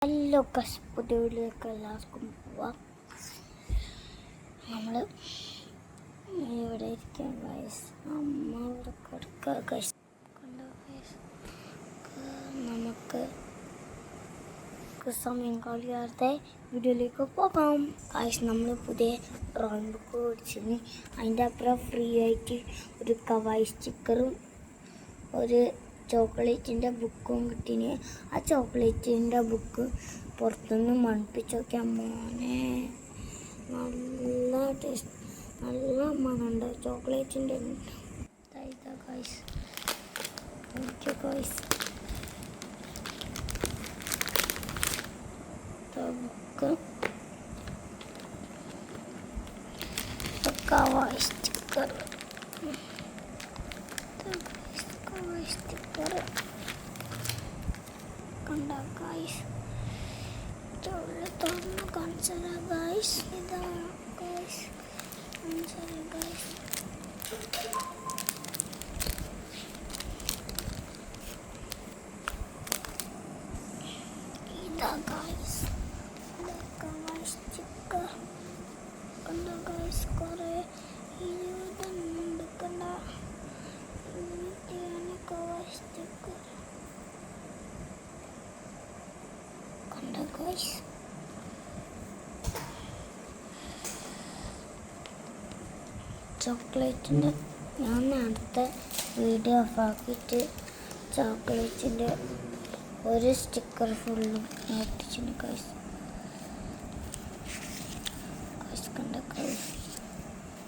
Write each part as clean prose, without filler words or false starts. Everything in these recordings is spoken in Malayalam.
ഹലോ ഗൈസ്, പുതിയ വീഡിയോയിലേക്ക് എല്ലാവർക്കും പോവാം. നമ്മൾ ഇവിടെ ഇരിക്കാം ഗൈസ്. അമ്മ ഇവിടെ കിടക്കുക ഗൈസ്. നമുക്ക് സമയം കളയാതെ വീഡിയോയിലേക്ക് പോകാം ഗൈസ്. നമ്മൾ പുതിയ ഡ്രോയിങ് ബുക്ക് മേടിച്ചിരുന്നു. അതിൻ്റെ അപ്പുറം ഫ്രീ ആയിട്ട് ഒരു കവായി സ്റ്റിക്കറും ഒരു ചോക്ലേറ്റിൻ്റെ ബുക്കും കിട്ടീന്. ആ ചോക്ലേറ്റിൻ്റെ ബുക്ക് പുറത്തുനിന്ന് മണപ്പിച്ച് നോക്കിയാൽ മോനെ നല്ല ടേസ്റ്റ്, നല്ല മണമുണ്ട് ചോക്ലേറ്റിൻ്റെ. ഇതാ guys, okay guys, book kawaii sticker കണ്ട ഗൈസ്. തുറന്ന് കാണിച്ചാൽ ഗൈസ്, ഇതാണ് ഗൈസ്, കാണിച്ചാൽ ഗൈസ്. ഇതാ ഗൈസ്, കവായി സ്റ്റിക്കർ കണ്ട ഗൈസ്. കുറേ 20 കണ്ട കവായി സ്റ്റിക്കർ കണ്ട ഗൈസ്. ചോക്ലേറ്റിൻ്റെ ഞാൻ നേരത്തെ വീഡിയോ ഓഫാക്കിയിട്ട് ചോക്ലേറ്റിൻ്റെ ഒരു സ്റ്റിക്കർ ഫുള്ളും ഒട്ടിച്ചിന് ഗൈസ്. ഗൈസ് കണ്ട ഗൈസ്,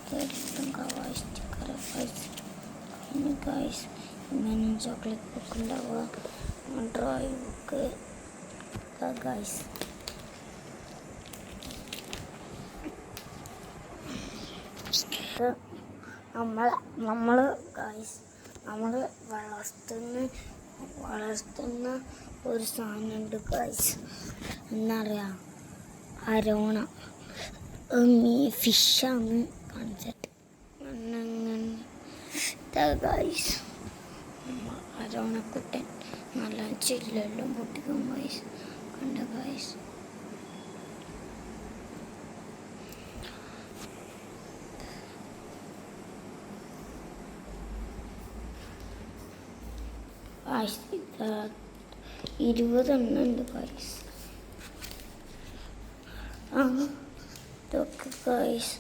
ഇതെടുത്തും കവായി സ്റ്റിക്കർ ഗൈസ്. പിന്നെ ഗൈസ് ഇങ്ങനെ ചോക്ലേറ്റ് ബുക്ക് ഉണ്ടാവുക, ഡ്രോയിങ് ബുക്ക് ഗൈസ്. നമ്മൾ ഗൈസ് നമ്മൾ വളർത്തുന്ന ഒരു സാധനമുണ്ട് ഗൈസ്. എന്നറിയാം, അരോണ ഫിഷാണ് കാണിച്ചിട്ട് ഗൈസ്. അരോണക്കുട്ടൻ നല്ല ചില്ലെല്ലാം പൊട്ടിക്കും ഗൈസ്. കണ്ട ഗൈസ്, ഗൈസ് 20 ഉണ്ട് ഗൈസ്. ഇതൊക്കെ ഗൈസ്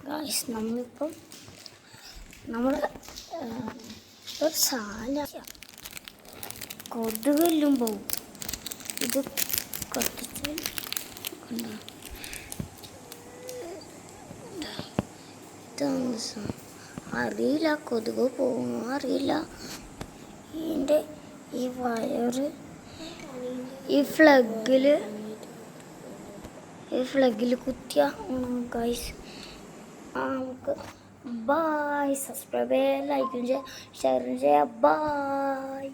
ഗൈസ് നമ്മളിപ്പം ഒരു സാല കൊതുകെല്ലാം പോവും. ഇത് കത്തിച്ച് അറിയില്ല, കൊതുക് പോകുമോ അറിയില്ല. ഇതിൻ്റെ ഈ വയറ് ഈ ഫ്ലഗിൽ കുത്തിയ ഗൈസ്. നമുക്ക് ബായ്. സബ്സ്ക്രൈബ് ചെയ്യുക, ലൈക്ക് ചെയ്യുക, ഷെയർ ചെയ്യുക. ബായ്.